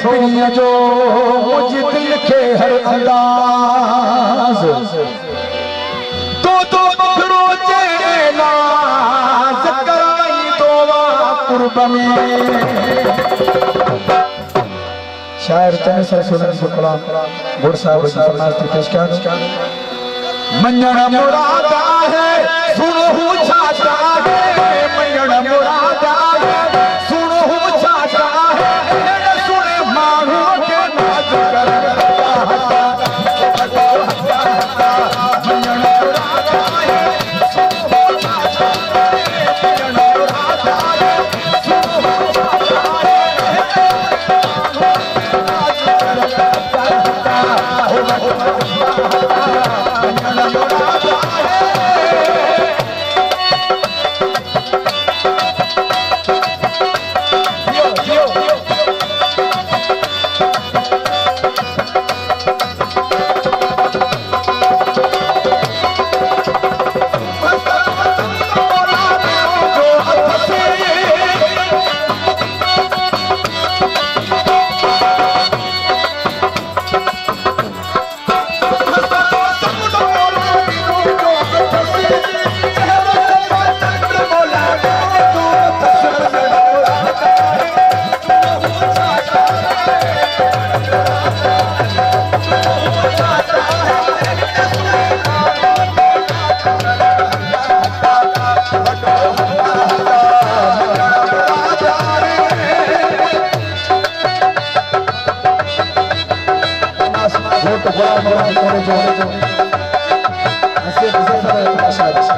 प्रिय जो मुझ दिल के हर अंदाज तो रोजे नाज कराई दोवा कुर्ब में। शायर तने सर सुनन सुकला गुड़ साहब जी फरमाइश थी पेश क्या मंजन मुराद है सुनो चाचा है मंजन मुराद है सुनो चाचा है सुने मानू के नाच कर मंजन मुराद है सुनो चाचा है मंजन मुराद है सुनो चाचा है Así es,